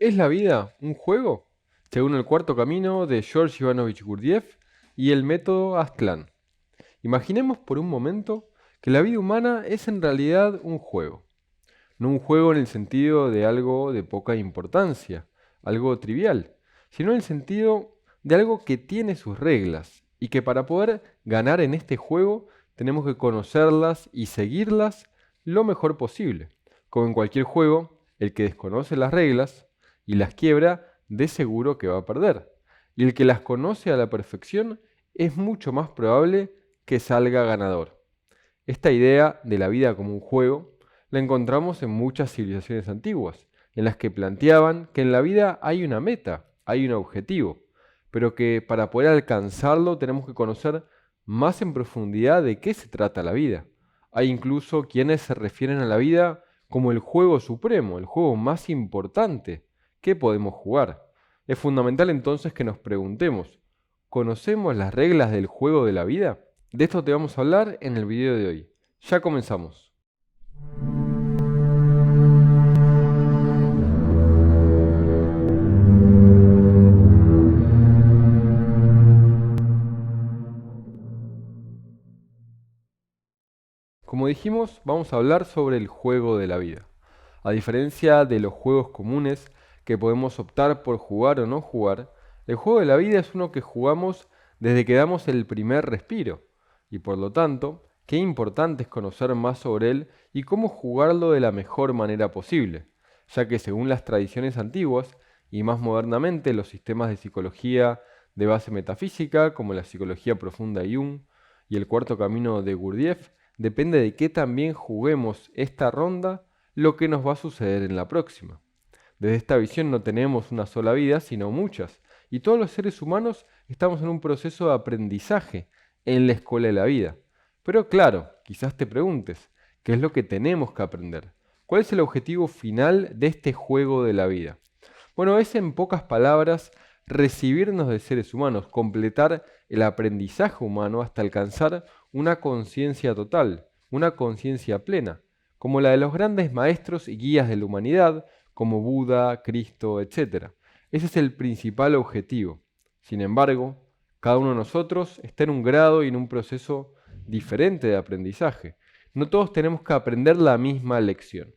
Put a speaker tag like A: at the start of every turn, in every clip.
A: ¿Es la vida un juego? Según el cuarto camino de George Ivanovich Gurdjieff y el método Aztlán. Imaginemos por un momento que la vida humana es en realidad un juego. No un juego en el sentido de algo de poca importancia, algo trivial, sino en el sentido de algo que tiene sus reglas y que para poder ganar en este juego tenemos que conocerlas y seguirlas lo mejor posible. Como en cualquier juego, el que desconoce las reglas y las quiebra, de seguro que va a perder. Y el que las conoce a la perfección es mucho más probable que salga ganador. Esta idea de la vida como un juego la encontramos en muchas civilizaciones antiguas, en las que planteaban que en la vida hay una meta, hay un objetivo, pero que para poder alcanzarlo tenemos que conocer más en profundidad de qué se trata la vida. Hay incluso quienes se refieren a la vida como el juego supremo, el juego más importante que podemos jugar. Es fundamental entonces que nos preguntemos, ¿conocemos las reglas del juego de la vida? De esto te vamos a hablar en el video de hoy. Ya comenzamos. Como dijimos, vamos a hablar sobre el juego de la vida. A diferencia de los juegos comunes que podemos optar por jugar o no jugar, el juego de la vida es uno que jugamos desde que damos el primer respiro. Y por lo tanto, qué importante es conocer más sobre él y cómo jugarlo de la mejor manera posible, ya que según las tradiciones antiguas y más modernamente los sistemas de psicología de base metafísica, como la psicología profunda de Jung y el cuarto camino de Gurdjieff, depende de qué también juguemos esta ronda, lo que nos va a suceder en la próxima. Desde esta visión no tenemos una sola vida, sino muchas, y todos los seres humanos estamos en un proceso de aprendizaje en la escuela de la vida. Pero claro, quizás te preguntes, ¿qué es lo que tenemos que aprender? ¿Cuál es el objetivo final de este juego de la vida? Bueno, es en pocas palabras recibirnos de seres humanos, completar el aprendizaje humano hasta alcanzar una conciencia total, una conciencia plena, como la de los grandes maestros y guías de la humanidad, como Buda, Cristo, etc. Ese es el principal objetivo. Sin embargo, cada uno de nosotros está en un grado y en un proceso diferente de aprendizaje. No todos tenemos que aprender la misma lección.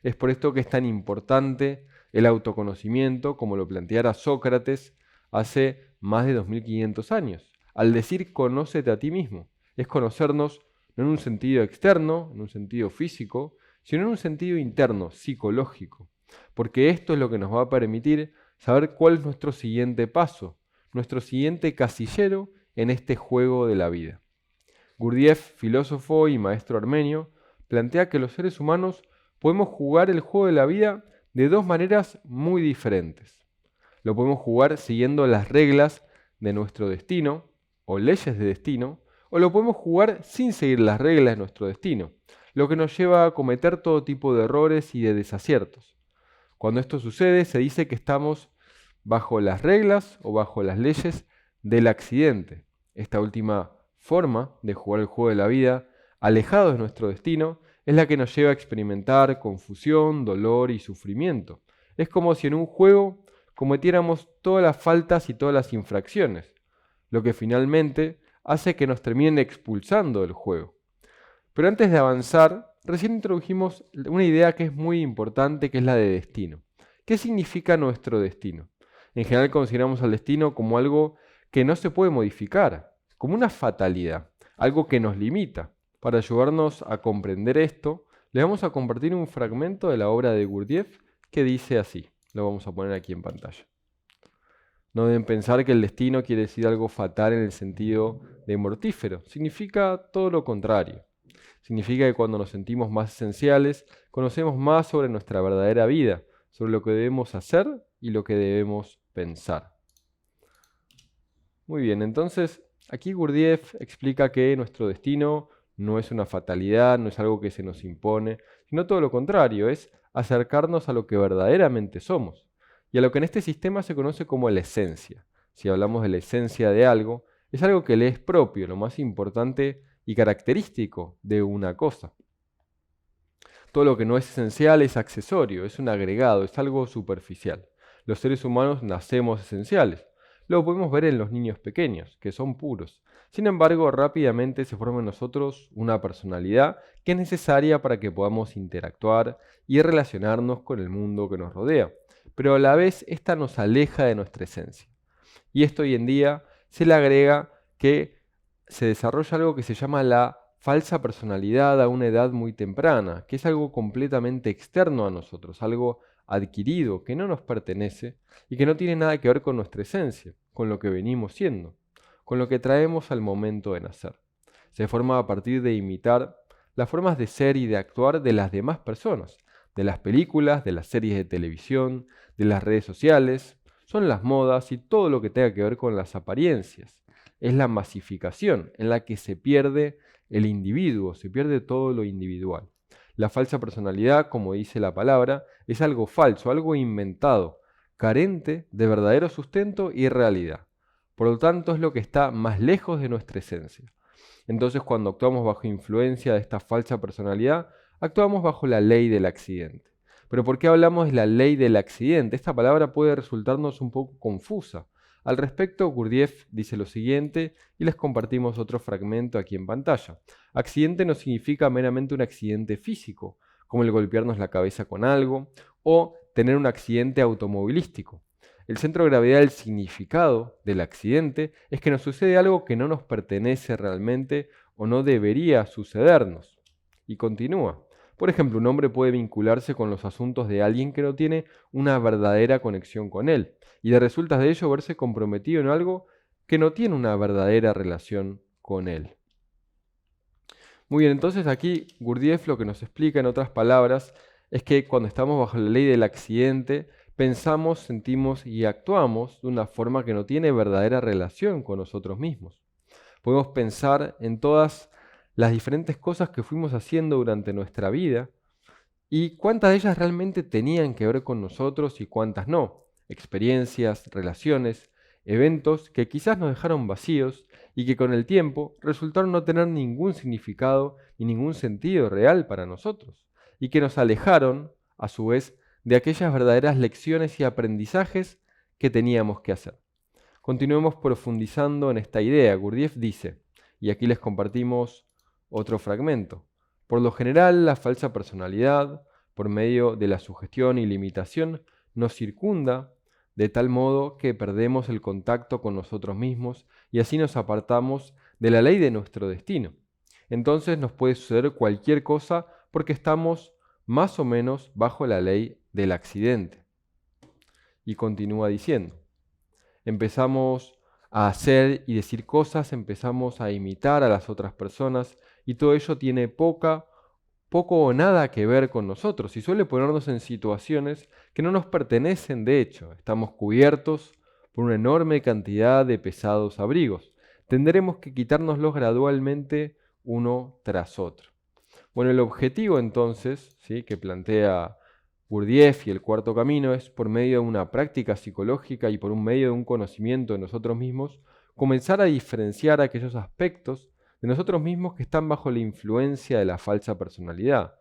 A: Es por esto que es tan importante el autoconocimiento, como lo planteara Sócrates hace más de 2500 años. Al decir conócete a ti mismo, es conocernos no en un sentido externo, en un sentido físico, sino en un sentido interno, psicológico. Porque esto es lo que nos va a permitir saber cuál es nuestro siguiente paso, nuestro siguiente casillero en este juego de la vida. Gurdjieff, filósofo y maestro armenio, plantea que los seres humanos podemos jugar el juego de la vida de dos maneras muy diferentes. Lo podemos jugar siguiendo las reglas de nuestro destino o leyes de destino, o lo podemos jugar sin seguir las reglas de nuestro destino, lo que nos lleva a cometer todo tipo de errores y de desaciertos. Cuando esto sucede, se dice que estamos bajo las reglas o bajo las leyes del accidente. Esta última forma de jugar el juego de la vida, alejados de nuestro destino, es la que nos lleva a experimentar confusión, dolor y sufrimiento. Es como si en un juego cometiéramos todas las faltas y todas las infracciones, lo que finalmente hace que nos terminen expulsando del juego. Pero antes de avanzar, recién introdujimos una idea que es muy importante, que es la de destino. ¿Qué significa nuestro destino? En general consideramos al destino como algo que no se puede modificar, como una fatalidad, algo que nos limita. Para ayudarnos a comprender esto, les vamos a compartir un fragmento de la obra de Gurdjieff que dice así. Lo vamos a poner aquí en pantalla. No deben pensar que el destino quiere decir algo fatal en el sentido de mortífero. Significa todo lo contrario. Significa que cuando nos sentimos más esenciales, conocemos más sobre nuestra verdadera vida, sobre lo que debemos hacer y lo que debemos pensar. Muy bien, entonces aquí Gurdjieff explica que nuestro destino no es una fatalidad, no es algo que se nos impone, sino todo lo contrario, es acercarnos a lo que verdaderamente somos y a lo que en este sistema se conoce como la esencia. Si hablamos de la esencia de algo, es algo que le es propio, lo más importante y característico de una cosa. Todo lo que no es esencial es accesorio, es un agregado, es algo superficial. Los seres humanos nacemos esenciales. Lo podemos ver en los niños pequeños, que son puros. Sin embargo, rápidamente se forma en nosotros una personalidad que es necesaria para que podamos interactuar y relacionarnos con el mundo que nos rodea. Pero a la vez, esta nos aleja de nuestra esencia. Y esto hoy en día se le agrega que se desarrolla algo que se llama la falsa personalidad a una edad muy temprana, que es algo completamente externo a nosotros, algo adquirido, que no nos pertenece y que no tiene nada que ver con nuestra esencia, con lo que venimos siendo, con lo que traemos al momento de nacer. Se forma a partir de imitar las formas de ser y de actuar de las demás personas, de las películas, de las series de televisión, de las redes sociales, son las modas y todo lo que tenga que ver con las apariencias. Es la masificación en la que se pierde el individuo, se pierde todo lo individual. La falsa personalidad, como dice la palabra, es algo falso, algo inventado, carente de verdadero sustento y realidad. Por lo tanto, es lo que está más lejos de nuestra esencia. Entonces, cuando actuamos bajo influencia de esta falsa personalidad, actuamos bajo la ley del accidente. Pero ¿por qué hablamos de la ley del accidente? Esta palabra puede resultarnos un poco confusa. Al respecto, Gurdjieff dice lo siguiente y les compartimos otro fragmento aquí en pantalla. Accidente no significa meramente un accidente físico, como el golpearnos la cabeza con algo o tener un accidente automovilístico. El centro de gravedad del significado del accidente es que nos sucede algo que no nos pertenece realmente o no debería sucedernos. Y continúa. Por ejemplo, un hombre puede vincularse con los asuntos de alguien que no tiene una verdadera conexión con él, y de resultas de ello verse comprometido en algo que no tiene una verdadera relación con él. Muy bien, entonces aquí Gurdjieff lo que nos explica en otras palabras es que cuando estamos bajo la ley del accidente, pensamos, sentimos y actuamos de una forma que no tiene verdadera relación con nosotros mismos. Podemos pensar en todas las diferentes cosas que fuimos haciendo durante nuestra vida y cuántas de ellas realmente tenían que ver con nosotros y cuántas no. Experiencias, relaciones, eventos que quizás nos dejaron vacíos y que con el tiempo resultaron no tener ningún significado y ningún sentido real para nosotros, y que nos alejaron, a su vez, de aquellas verdaderas lecciones y aprendizajes que teníamos que hacer. Continuemos profundizando en esta idea. Gurdjieff dice, y aquí les compartimos otro fragmento: por lo general, la falsa personalidad, por medio de la sugestión y limitación, nos circunda de tal modo que perdemos el contacto con nosotros mismos y así nos apartamos de la ley de nuestro destino. Entonces nos puede suceder cualquier cosa porque estamos más o menos bajo la ley del accidente. Y continúa diciendo, empezamos a hacer y decir cosas, empezamos a imitar a las otras personas y todo ello tiene poco o nada que ver con nosotros y suele ponernos en situaciones que no nos pertenecen de hecho. Estamos cubiertos por una enorme cantidad de pesados abrigos. Tendremos que quitárnoslos gradualmente uno tras otro. Bueno, el objetivo entonces, ¿sí?, que plantea Gurdjieff y el cuarto camino es, por medio de una práctica psicológica y por un medio de un conocimiento de nosotros mismos, comenzar a diferenciar aquellos aspectos de nosotros mismos que están bajo la influencia de la falsa personalidad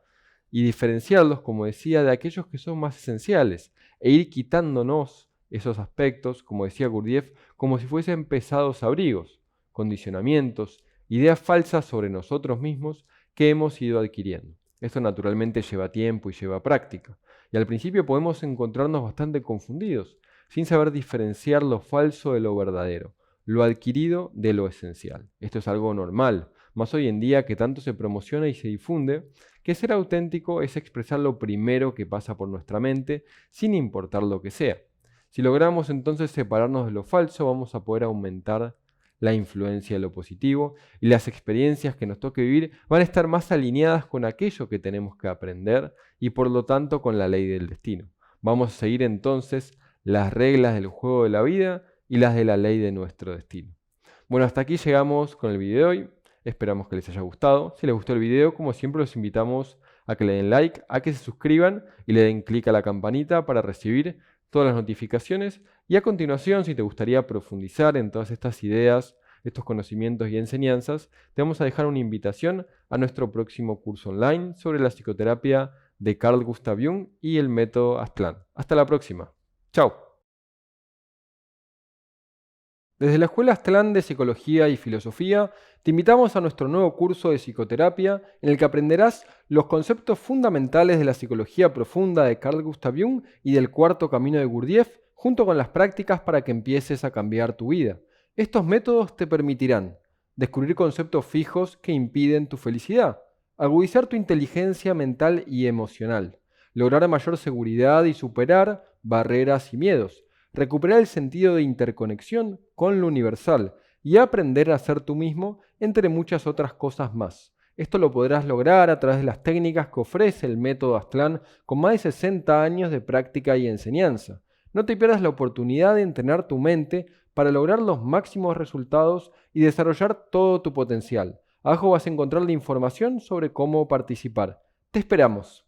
A: y diferenciarlos, como decía, de aquellos que son más esenciales e ir quitándonos esos aspectos, como decía Gurdjieff, como si fuesen pesados abrigos, condicionamientos, ideas falsas sobre nosotros mismos que hemos ido adquiriendo. Esto naturalmente lleva tiempo y lleva práctica. Y al principio podemos encontrarnos bastante confundidos, sin saber diferenciar lo falso de lo verdadero, lo adquirido de lo esencial. Esto es algo normal, más hoy en día que tanto se promociona y se difunde, que ser auténtico es expresar lo primero que pasa por nuestra mente, sin importar lo que sea. Si logramos entonces separarnos de lo falso, vamos a poder aumentar la influencia de lo positivo y las experiencias que nos toque vivir van a estar más alineadas con aquello que tenemos que aprender y por lo tanto con la ley del destino. Vamos a seguir entonces las reglas del juego de la vida y las de la ley de nuestro destino. Bueno, hasta aquí llegamos con el video de hoy. Esperamos que les haya gustado. Si les gustó el video, como siempre, los invitamos a que le den like, a que se suscriban y le den clic a la campanita para recibir todas las notificaciones. Y a continuación, si te gustaría profundizar en todas estas ideas, estos conocimientos y enseñanzas, te vamos a dejar una invitación a nuestro próximo curso online sobre la psicoterapia de Carl Gustav Jung y el método Aztlán. Hasta la próxima. Chao. Desde la Escuela Aztlán de Psicología y Filosofía, te invitamos a nuestro nuevo curso de psicoterapia en el que aprenderás los conceptos fundamentales de la psicología profunda de Carl Gustav Jung y del cuarto camino de Gurdjieff, junto con las prácticas para que empieces a cambiar tu vida. Estos métodos te permitirán descubrir conceptos fijos que impiden tu felicidad, agudizar tu inteligencia mental y emocional, lograr mayor seguridad y superar barreras y miedos, recuperar el sentido de interconexión con lo universal y aprender a ser tú mismo, entre muchas otras cosas más. Esto lo podrás lograr a través de las técnicas que ofrece el método Aztlán con más de 60 años de práctica y enseñanza. No te pierdas la oportunidad de entrenar tu mente para lograr los máximos resultados y desarrollar todo tu potencial. Abajo vas a encontrar la información sobre cómo participar. Te esperamos.